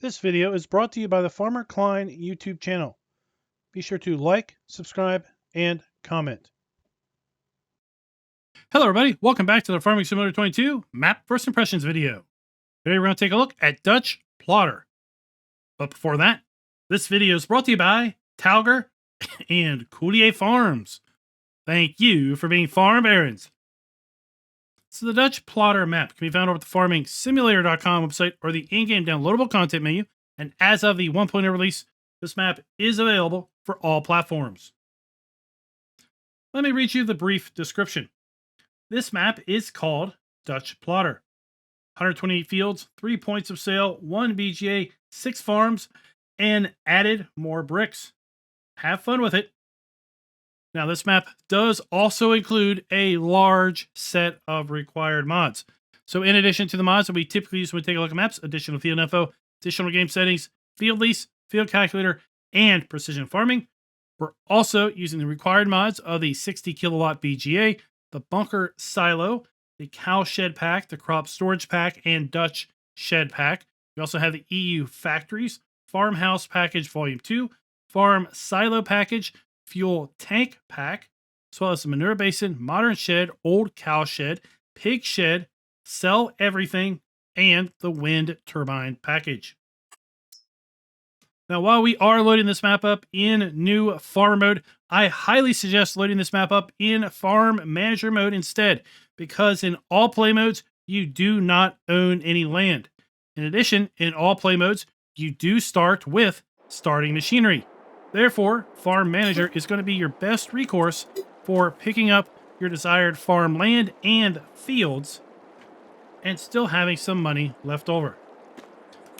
This video is brought to you by the FarmerKlein YouTube channel. Be sure to like, subscribe, and comment. Hello everybody, welcome back to the Farming Simulator 22 Map First Impressions video. Today we're going to take a look at DutchPolder. But before that, this video is brought to you by Talger and Coulier Farms. Thank you for being farm barons. So the DutchPolder map can be found over at the FarmingSimulator.com website or the in-game downloadable content menu. And as of the 1.0 release, this map is available for all platforms. Let me read you the brief description. This map is called DutchPolder. 128 fields, 3 points of sale, 1 BGA, 6 farms, and added more bricks. Have fun with it. Now, this map does also include a large set of required mods. So in addition to the mods that we typically use when we take a look at maps, additional field info, additional game settings, field lease, field calculator, and precision farming, we're also using the required mods of the 60 kilowatt BGA, the bunker silo, the cow shed pack, the crop storage pack, and Dutch shed pack. We also have the EU factories, farmhouse package volume 2, farm silo package, fuel tank pack, as well as the manure basin, modern shed, old cow shed, pig shed, sell everything, and the wind turbine package. Now, while we are loading this map up in new farmer mode, I highly suggest loading this map up in farm manager mode instead, because in all play modes, you do not own any land. In addition, in all play modes, you do start with starting machinery. Therefore, Farm Manager is going to be your best recourse for picking up your desired farm land and fields and still having some money left over.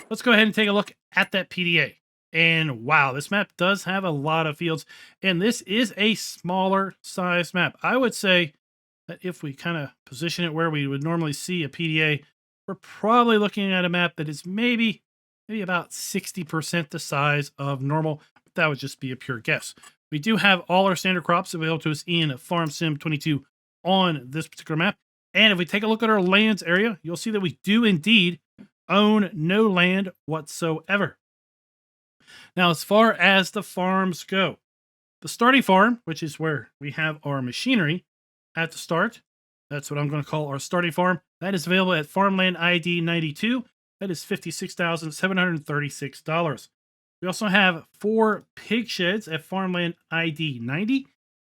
Let's go ahead and take a look at that PDA. And wow, this map does have a lot of fields, and this is a smaller size map. I would say that if we kind of position it where we would normally see a PDA, we're probably looking at a map that is maybe about 60% the size of normal. That would just be a pure guess. We do have all our standard crops available to us in Farm Sim 22 on this particular map. And if we take a look at our lands area, you'll see that we do indeed own no land whatsoever. Now, as far as the farms go, the starting farm, which is where we have our machinery at the start, that's what I'm going to call our starting farm. That is available at Farmland ID 92. That is $56,736. We also have 4 pig sheds at Farmland ID 90.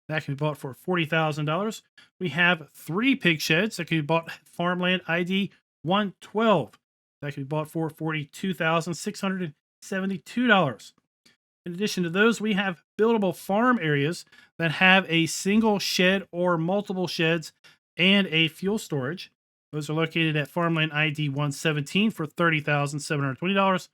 That can be bought for $40,000. We have 3 pig sheds that can be bought at Farmland ID 112. That can be bought for $42,672. In addition to those, we have buildable farm areas that have a single shed or multiple sheds and a fuel storage. Those are located at Farmland ID 117 for $30,720.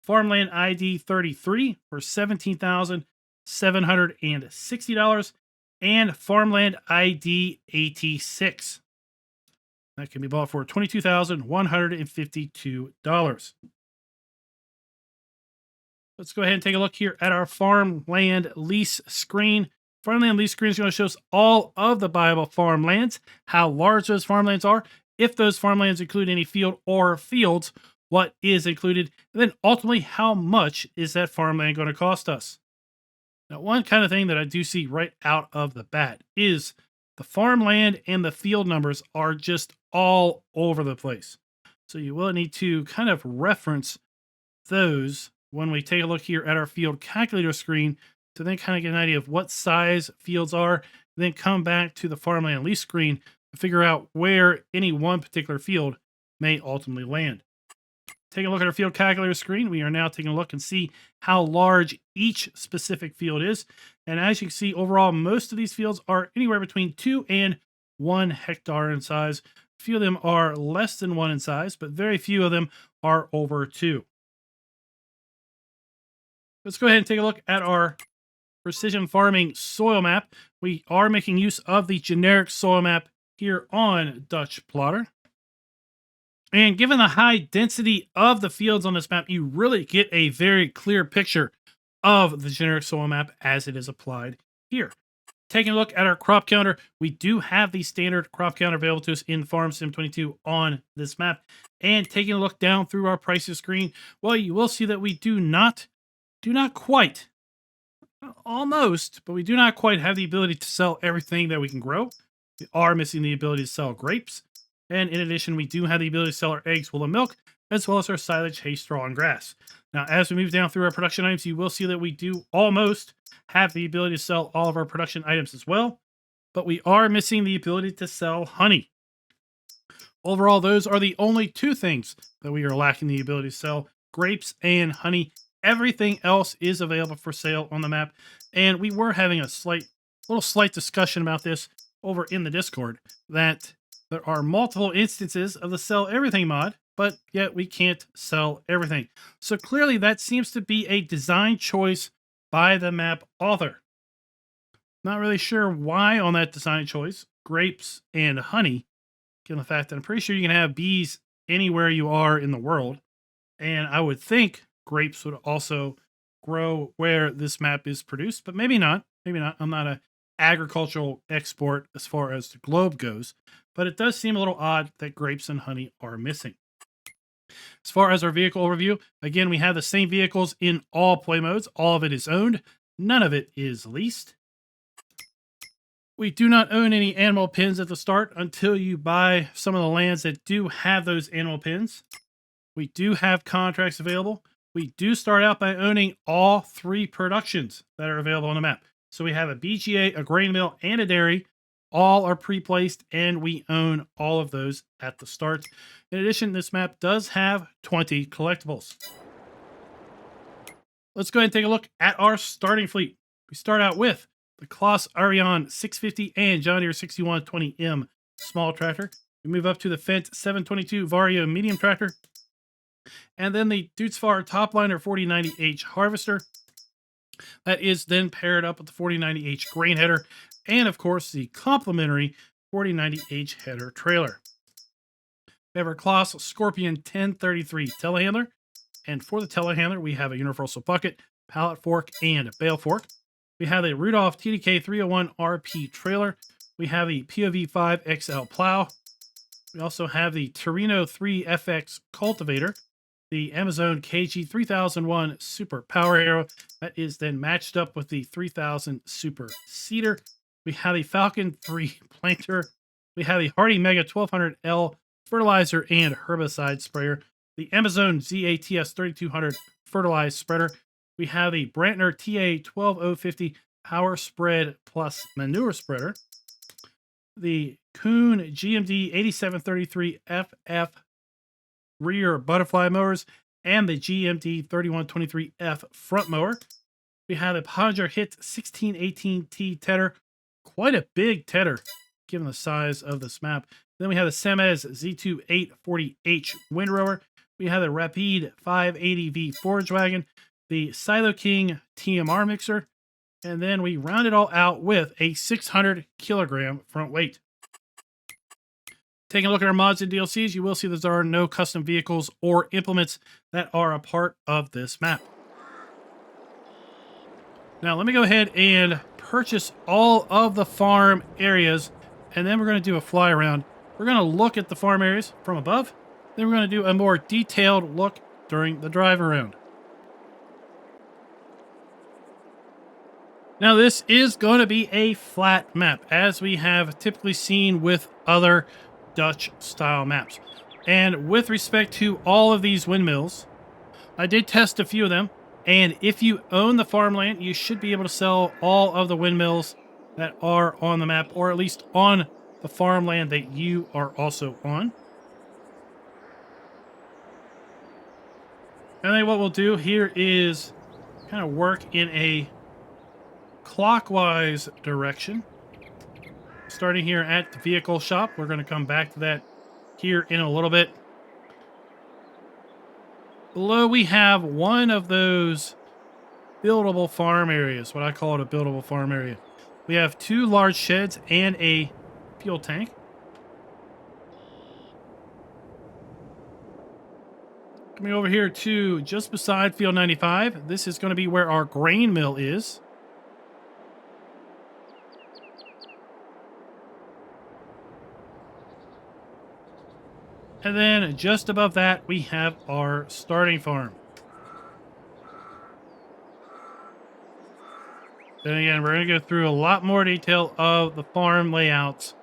Farmland ID 33 for $17,760, and Farmland ID 86. That can be bought for $22,152. Let's go ahead and take a look here at our farmland lease screen. Farmland lease screen is going to show us all of the buyable farmlands, how large those farmlands are, if those farmlands include any field or fields, what is included, and then ultimately how much is that farmland going to cost us. Now, one kind of thing that I do see right out of the bat is the farmland and the field numbers are just all over the place. So you will need to kind of reference those when we take a look here at our field calculator screen to then kind of get an idea of what size fields are, and then come back to the farmland lease screen to figure out where any one particular field may ultimately land. Taking a look at our field calculator screen, we are now taking a look and see how large each specific field is. And as you can see, overall, most of these fields are anywhere between 2 and 1 hectare in size. A few of them are less than 1 in size, but very few of them are over 2. Let's go ahead and take a look at our precision farming soil map. We are making use of the generic soil map here on DutchPolder. And given the high density of the fields on this map, you really get a very clear picture of the generic soil map as it is applied here. taking a look at our crop counter, we do have the standard crop counter available to us in Farm Sim 22 on this map. And taking a look down through our prices screen, well, you will see that we do not quite, almost, but we do not quite have the ability to sell everything that we can grow. We are missing the ability to sell grapes. And in addition, we do have the ability to sell our eggs, wool, and milk, as well as our silage, hay, straw, and grass. Now, as we move down through our production items, you will see that we do almost have the ability to sell all of our production items as well, but we are missing the ability to sell honey. Overall, those are the only two things that we are lacking the ability to sell: grapes and honey. Everything else is available for sale on the map, and we were having a little slight discussion about this over in the Discord, that there are multiple instances of the sell everything mod, but yet we can't sell everything. So clearly that seems to be a design choice by the map author. Not really sure why on that design choice, grapes and honey, given the fact that I'm pretty sure you can have bees anywhere you are in the world. And I would think grapes would also grow where this map is produced, but maybe not. Maybe not. I'm not an agricultural expert as far as the globe goes, but it does seem a little odd that grapes and honey are missing. As far as our vehicle overview, again, we have the same vehicles in all play modes. All of it is owned. None of it is leased. We do not own any animal pens at the start until you buy some of the lands that do have those animal pens. We do have contracts available. We do start out by owning all three productions that are available on the map. So we have a BGA, a grain mill, and a dairy. All are pre-placed, and we own all of those at the start. In addition, this map does have 20 collectibles. Let's go ahead and take a look at our starting fleet. We start out with the Kloss Arion 650 and John Deere 6120M small tractor. We move up to the Fendt 722 Vario medium tractor, and then the Dutzfar Topliner 4090H harvester. That is then paired up with the 4090H grain header, and of course the complementary 4090H header trailer. We have our Kloss Scorpion 1033 telehandler, and for the telehandler we have a universal bucket, pallet fork, and bale fork. We have a Rudolph TDK 301 RP trailer. We have the POV 5 XL plow. We also have the Torino 3 FX cultivator, the Amazon KG 3001 Super Power Arrow that is then matched up with the 3000 Super Seeder. We have the Falcon 3 planter. We have the Hardy Mega 1200L fertilizer and herbicide sprayer. The Amazon ZATS 3200 fertilized spreader. We have the Brantner TA 12050 power spread plus manure spreader. The Kuhn GMD 8733 FF rear butterfly mowers, and the GMD 3123F front mower. We have the Podger Hit 1618T tedder, quite a big tedder given the size of this map. Then we have the Semez Z2 840H windrower. We have the Rapide 580V forage wagon, the Silo King TMR mixer, and then we round it all out with a 600 kilogram front weight. Taking a look at our mods and DLCs, you will see that there are no custom vehicles or implements that are a part of this map. Now let me go ahead and purchase all of the farm areas, and then we're going to do a fly around. We're going to look at the farm areas from above, then we're going to do a more detailed look during the drive around. Now this is going to be a flat map, as we have typically seen with other Dutch style maps. And with respect to all of these windmills, I did test a few of them, and if you own the farmland, you should be able to sell all of the windmills that are on the map, or at least on the farmland that you are also on. And then what we'll do here is kind of work in a clockwise direction. Starting here at the vehicle shop, we're going to come back to that here in a little bit. Below we have one of those buildable farm areas, what I call it a buildable farm area. We have two large sheds and a fuel tank. Coming over here to just beside Field 95, this is going to be where our grain mill is. And then just above that, we have our starting farm. Then again, we're going to go through a lot more detail of the farm layouts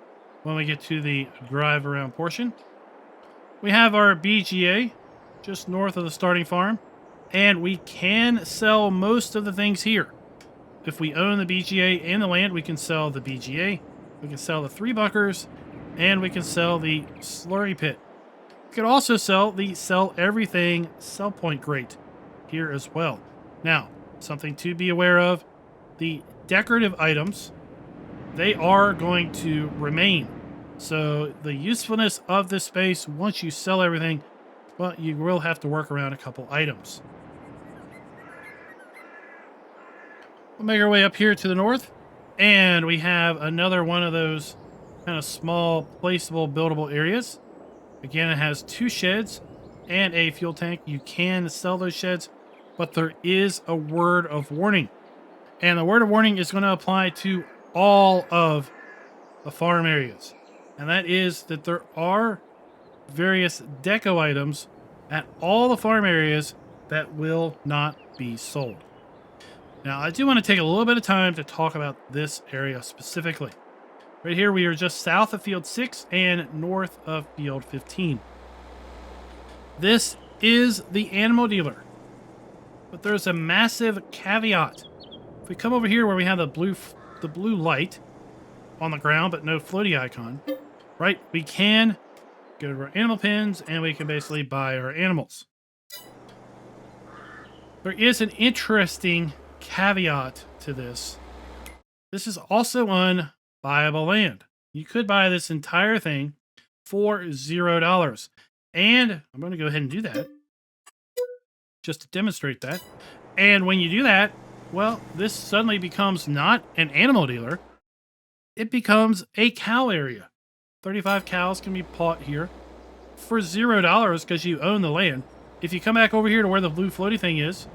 when we get to the drive around portion. We have our BGA just north of the starting farm, and we can sell most of the things here. If we own the BGA and the land, we can sell the BGA, we can sell the 3 bunkers, and we can sell the slurry pit. We could also sell the sell everything sell point crate here as well. Now, something to be aware of, the decorative items, they are going to remain. So the usefulness of this space, once you sell everything, well, you will have to work around a couple items. We'll make our way up here to the north, and we have another one of those kind of small, placeable, buildable areas. Again, it has 2 sheds and a fuel tank. You can sell those sheds, but there is a word of warning. And the word of warning is going to apply to all of the farm areas. And that is that there are various deco items at all the farm areas that will not be sold. Now, I do want to take a little bit of time to talk about this area specifically. Right here, we are just south of Field 6 and north of Field 15. This is the animal dealer. But there's a massive caveat. If we come over here where we have the blue light on the ground, but no floaty icon, right? We can go to our animal pens and we can basically buy our animals. There is an interesting caveat to this. This is also unbuyable land. You could buy this entire thing for $0. And I'm going to go ahead and do that just to demonstrate that. And when you do that, well, this suddenly becomes not an animal dealer. It becomes a cow area. 35 cows can be bought here for $0 because you own the land. If you come back over here to where the blue floaty thing is,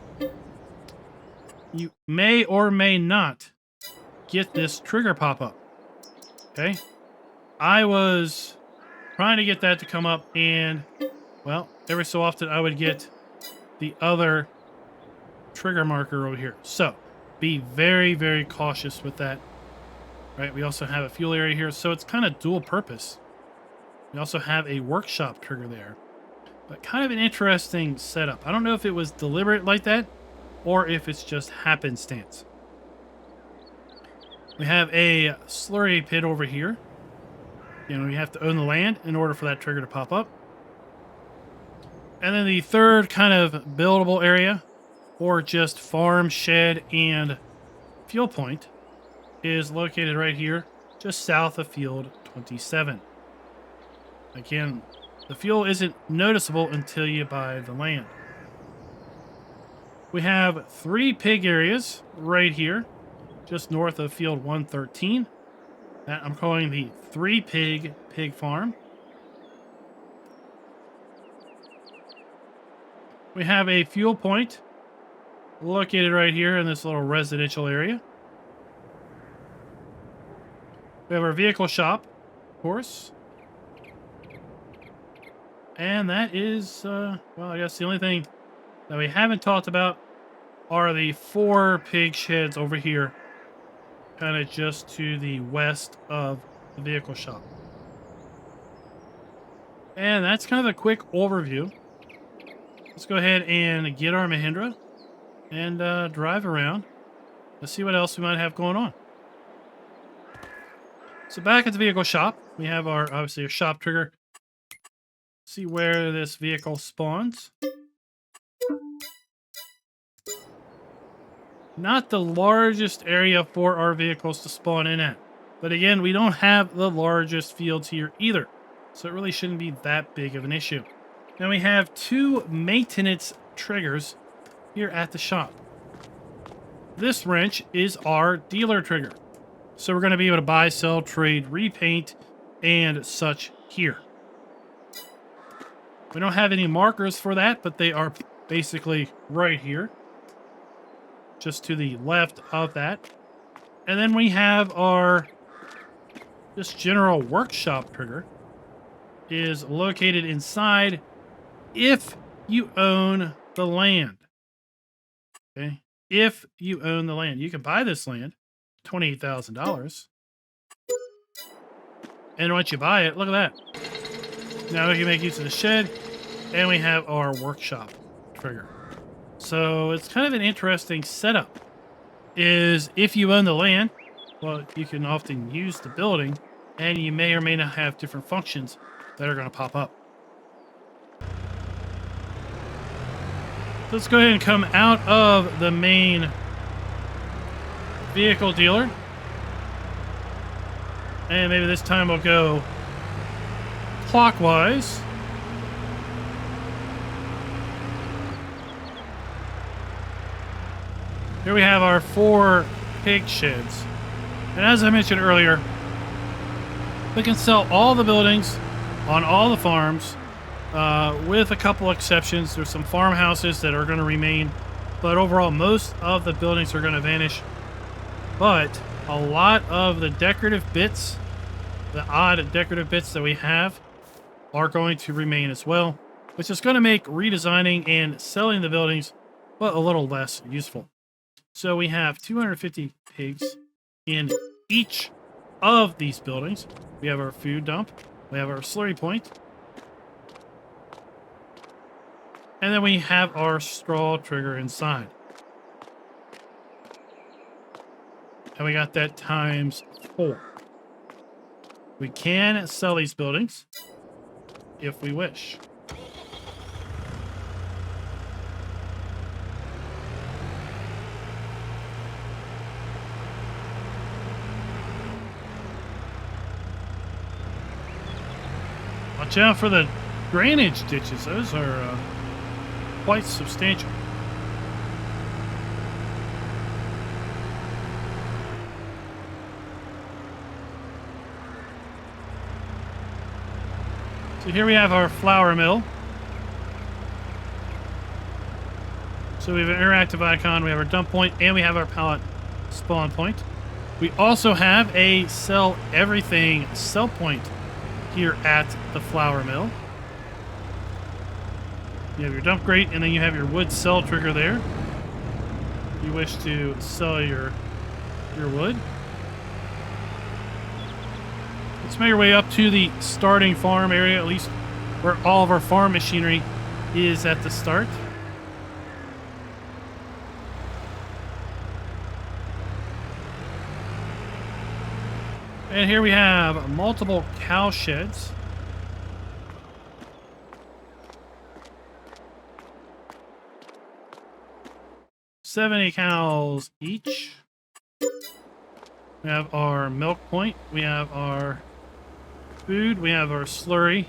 you may or may not get this trigger pop up. Okay. I was trying to get that to come up, and well, every so often I would get the other trigger marker over here. So be very, very cautious with that. Right. We also have a fuel area here, so it's kind of dual purpose. We also have a workshop trigger there, but kind of an interesting setup. I don't know if it was deliberate like that or if it's just happenstance. We have a slurry pit over here. You know, you have to own the land in order for that trigger to pop up. And then the third kind of buildable area, or just farm, shed, and fuel point, is located right here, just south of Field 27. Again, the fuel isn't noticeable until you buy the land. We have 3 pig areas right here, just north of Field 113. That I'm calling the 3 pig farm. We have a fuel point located right here in this little residential area. We have our vehicle shop, of course. And that is, well, I guess the only thing that we haven't talked about are the 4 pig sheds over here, kind of just to the west of the vehicle shop. And that's kind of a quick overview. Let's go ahead and get our Mahindra and drive around. Let's see what else we might have going on. So back at the vehicle shop, we have our, obviously, our shop trigger. See where this vehicle spawns. Not the largest area for our vehicles to spawn in at. But again, we don't have the largest fields here either. So it really shouldn't be that big of an issue. Now we have 2 maintenance triggers here at the shop. This wrench is our dealer trigger. So we're going to be able to buy, sell, trade, repaint, and such here. We don't have any markers for that, but they are basically right here. Just to the left of that. And then we have our just general workshop trigger. is located inside if you own the land. Okay. If you own the land, you can buy this land, $28,000. And once you buy it, look at that. Now we can make use of the shed, and we have our workshop trigger. So it's kind of an interesting setup. Is if you own the land, well, you can often use the building, and you may or may not have different functions that are going to pop up. Let's go ahead and come out of the main vehicle dealer. And maybe this time we'll go clockwise. Here we have our 4 pig sheds. And as I mentioned earlier, we can sell all the buildings on all the farms, with a couple exceptions. There's some farmhouses that are going to remain, but overall most of the buildings are going to vanish. But a lot of the decorative bits, the odd decorative bits that we have, are going to remain as well, which is going to make redesigning and selling the buildings, but a little less useful. So we have 250 pigs in each of these buildings. We have our food dump. We have our slurry point. And then we have our straw trigger inside. And we got that times 4. We can sell these buildings if we wish. Watch out for the drainage ditches. Those are quite substantial. So here we have our flour mill. So we have an interactive icon, we have our dump point, and we have our pallet spawn point. We also have a sell everything sell point here at the flour mill. You have your dump grate, and then you have your wood sell trigger there. You wish to sell your wood. Let's make our way up to the starting farm area, at least where all of our farm machinery is at the start. And here we have multiple cow sheds. $70 cows each. We have our milk point. We have our food. We have our slurry.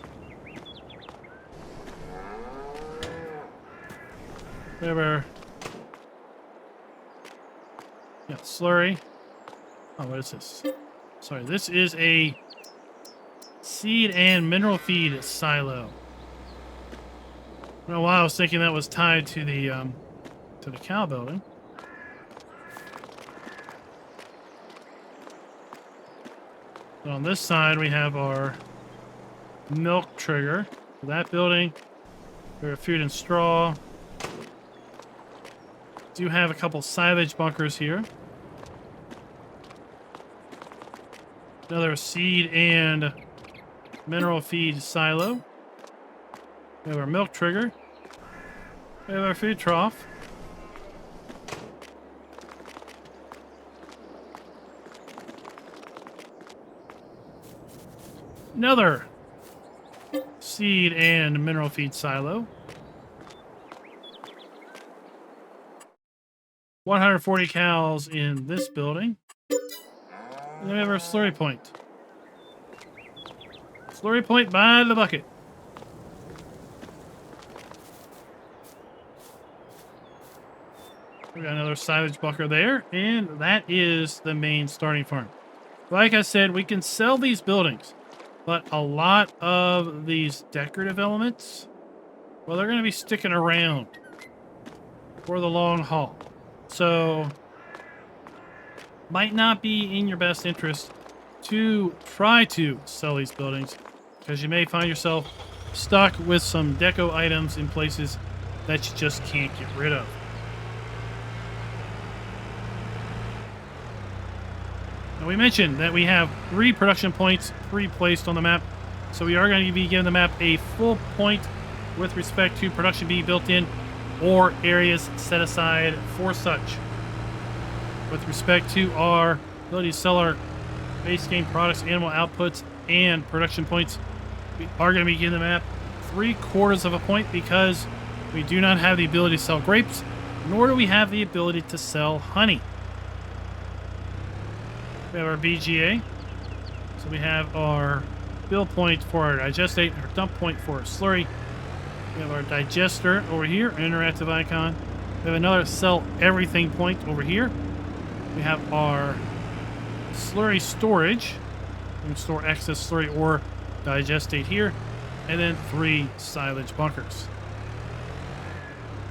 We have our slurry. Oh, what is this? Sorry, this is a seed and mineral feed silo. I don't know why I was thinking that was tied to the cow building. And on this side, we have our milk trigger for that building. We have food and straw. Do have a couple silage bunkers here. Another seed and mineral feed silo. We have our milk trigger. We have our food trough. Another seed and mineral feed silo. 140 cows in this building. And then we have our slurry point. Slurry point by the bucket. We got another silage bunker there, and that is the main starting farm. Like I said, we can sell these buildings, but a lot of these decorative elements, well, they're going to be sticking around for the long haul. So might not be in your best interest to try to sell these buildings because you may find yourself stuck with some deco items in places that you just can't get rid of. Now, we mentioned that we have 3 production points pre-placed on the map, so we are going to be giving the map a full point with respect to production being built in or areas set aside for such. With respect to our ability to sell our base game products, animal outputs, and production points, we are going to be giving the map 3/4 of a point because we do not have the ability to sell grapes, nor do we have the ability to sell honey. We have our BGA, so we have our build point for our digestate, our dump point for our slurry. We have our digester over here, an interactive icon. We have another sell everything point over here. We have our slurry storage. We can store excess slurry or digestate here. And then 3 silage bunkers.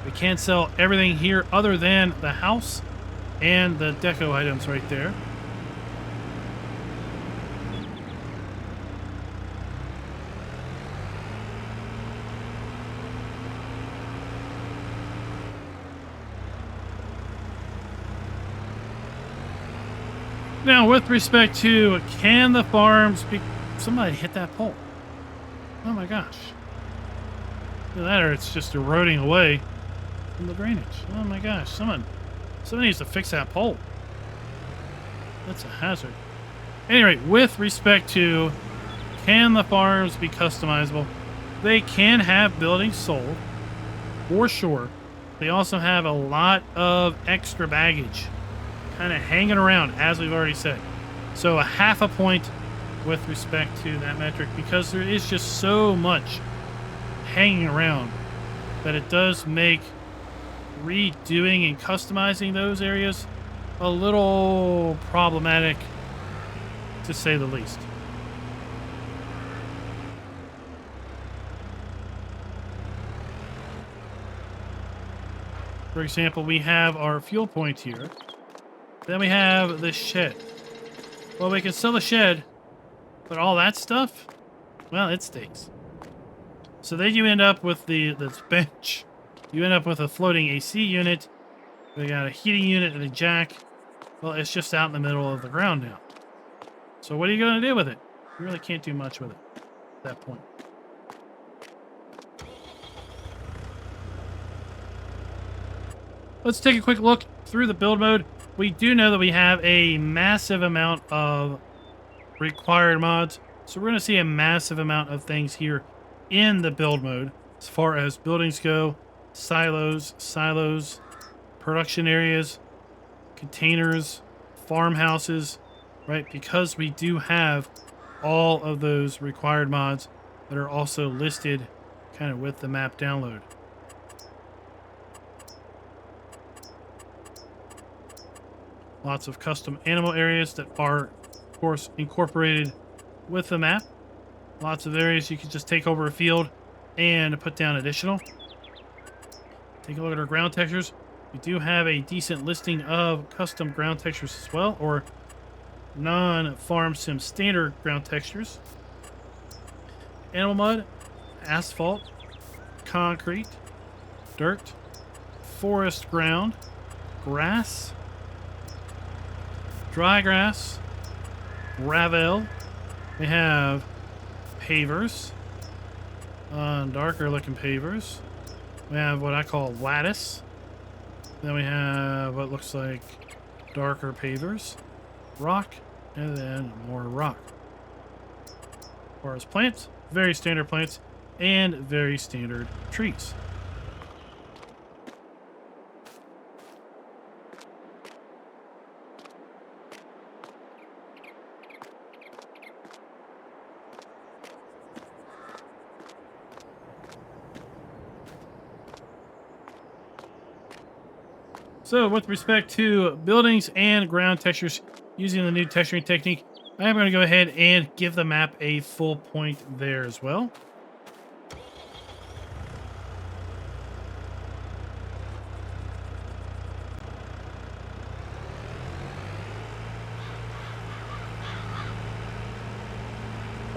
We can't sell everything here other than the house and the deco items right there. Now, with respect to, can the farms be... Somebody hit that pole. Oh my gosh. Either that or it's just eroding away from the drainage. Oh my gosh. Someone needs to fix that pole. That's a hazard. Anyway, with respect to, can the farms be customizable? They can have buildings sold, for sure. They also have a lot of extra baggage kind of hanging around, as we've already said. So a 1/2 point with respect to that metric, because there is just so much hanging around that it does make redoing and customizing those areas a little problematic, to say the least. For example, we have our fuel point here. Then we have the shed. Well, we can sell the shed, but all that stuff, well, it stinks. So then you end up with this bench. You end up with a floating AC unit. We got a heating unit and a jack. Well, it's just out in the middle of the ground now. So what are you going to do with it? You really can't do much with it at that point. Let's take a quick look through the build mode. We do know that we have a massive amount of required mods. So we're going to see a massive amount of things here in the build mode. As far as buildings go, silos, production areas, containers, farmhouses, right? Because we do have all of those required mods that are also listed kind of with the map download. Lots of custom animal areas that are, of course, incorporated with the map. Lots of areas you can just take over a field and put down additional. Take a look at our ground textures. We do have a decent listing of custom ground textures as well, or non-farm sim standard ground textures. Animal mud, asphalt, concrete, dirt, forest ground, grass, dry grass, gravel. We have pavers, darker looking pavers. We have what I call lattice. Then we have what looks like darker pavers, rock, and then more rock. As far as plants, very standard plants and very standard trees. So with respect to buildings and ground textures using the new texturing technique, I am going to go ahead and give the map a full point there as well.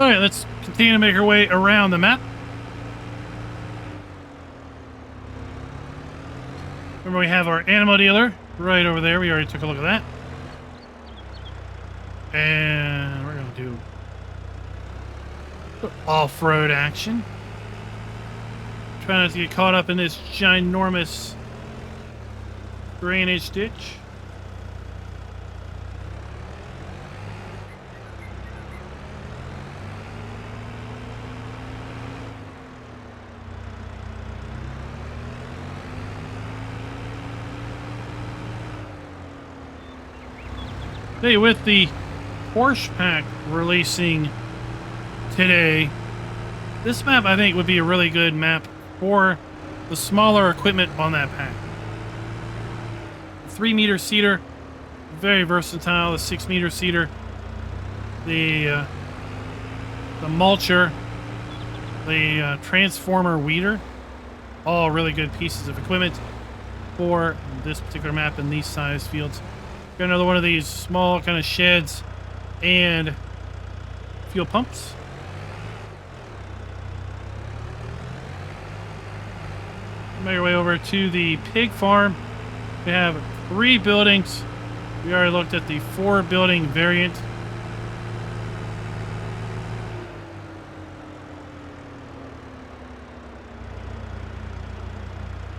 All right, let's continue to make our way around the map. Remember, we have our ammo dealer right over there. We already took a look at that. And we're going to do off-road action. Try not to get caught up in this ginormous drainage ditch. Hey, with the Porsche pack releasing today, this map I think would be a really good map for the smaller equipment on that pack. 3-meter seeder, very versatile. The 6-meter seeder, the mulcher, the transformer weeder, all really good pieces of equipment for this particular map in these size fields. Got another one of these small kind of sheds and fuel pumps. Make our way over to the pig farm. We have 3 buildings. We already looked at the 4-building variant.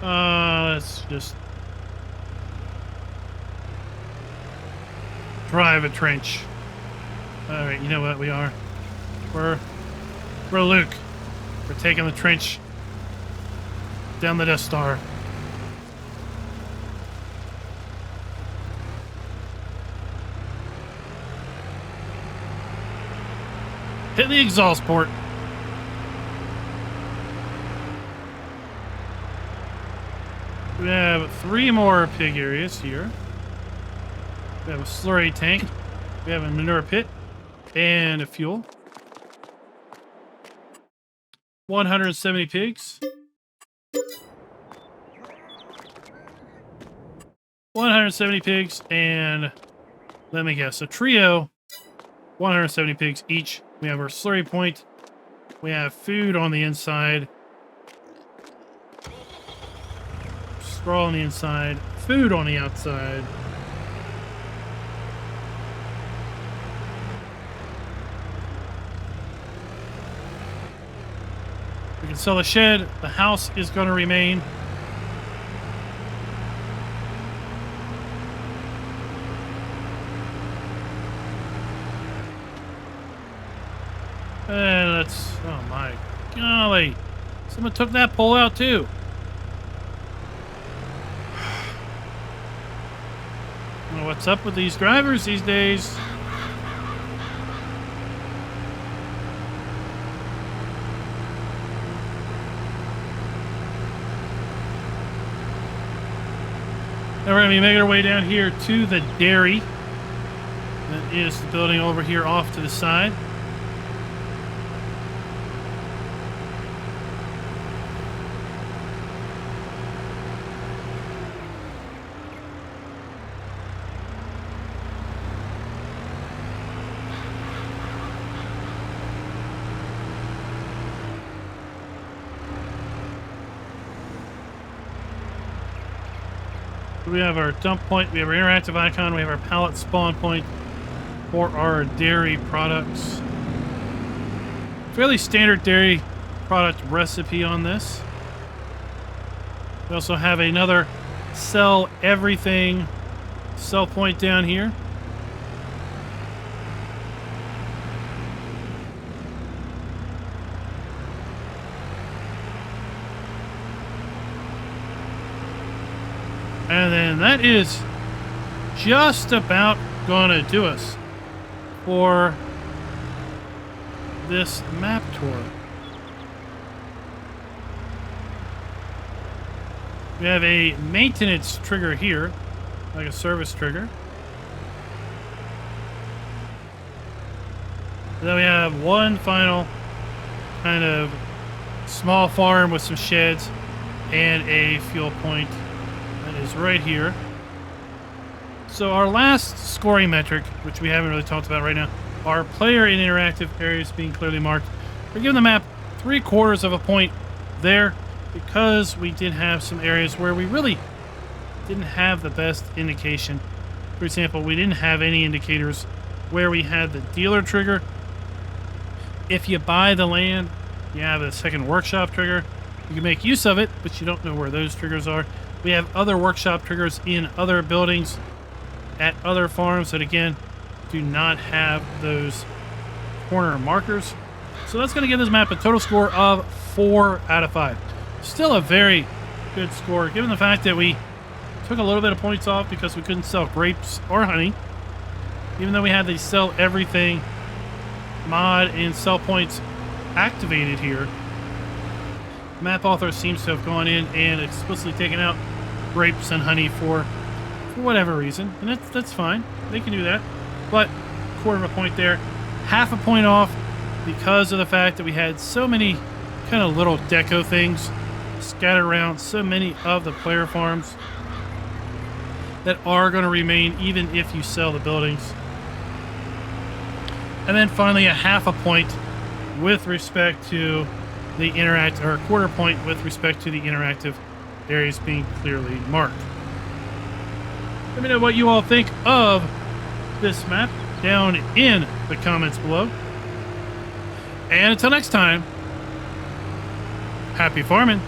Let's just drive a trench. All right, you know what we are? We're Luke. We're taking the trench down the Death Star. Hit the exhaust port. We have 3 more pig areas here. We have a slurry tank. We have a manure pit and a fuel. 170 pigs. 170 pigs and let me guess, a trio. 170 pigs each. We have our slurry point. We have food on the inside. Straw on the inside. Food on the outside. We can sell the shed. The house is going to remain. And let's... Oh my golly. Someone took that pole out too. I don't know what's up with these drivers these days. Now we're going to be making our way down here to the dairy. That is the building over here off to the side. We have our dump point, we have our interactive icon, we have our pallet spawn point for our dairy products. Fairly standard dairy product recipe on this. We also have another sell everything sell point down here. And then that is just about gonna do us for this map tour. We have a maintenance trigger here, like a service trigger. Then we have one final kind of small farm with some sheds and a fuel point. That is right here. So our last scoring metric, which we haven't really talked about right now, our player and interactive areas being clearly marked. We're giving the map 3/4 of a point there because we did have some areas where we really didn't have the best indication. For example, we didn't have any indicators where we had the dealer trigger. If you buy the land, you have a second workshop trigger. You can make use of it, but you don't know where those triggers are. We have other workshop triggers in other buildings at other farms that, again, do not have those corner markers. So that's going to give this map a total score of 4 out of 5. Still a very good score, given the fact that we took a little bit of points off because we couldn't sell grapes or honey. Even though we had the sell everything mod and sell points activated here, map author seems to have gone in and explicitly taken out grapes and honey for whatever reason, and that's fine. They can do that. But 1/4 of a point there, 1/2 a point off because of the fact that we had so many kind of little deco things scattered around so many of the player farms that are going to remain even if you sell the buildings. And then finally a 1/2 a point with respect to the interact, or a 1/4 point with respect to the interactive areas being clearly marked. Let me know what you all think of this map down in the comments below. And until next time, happy farming.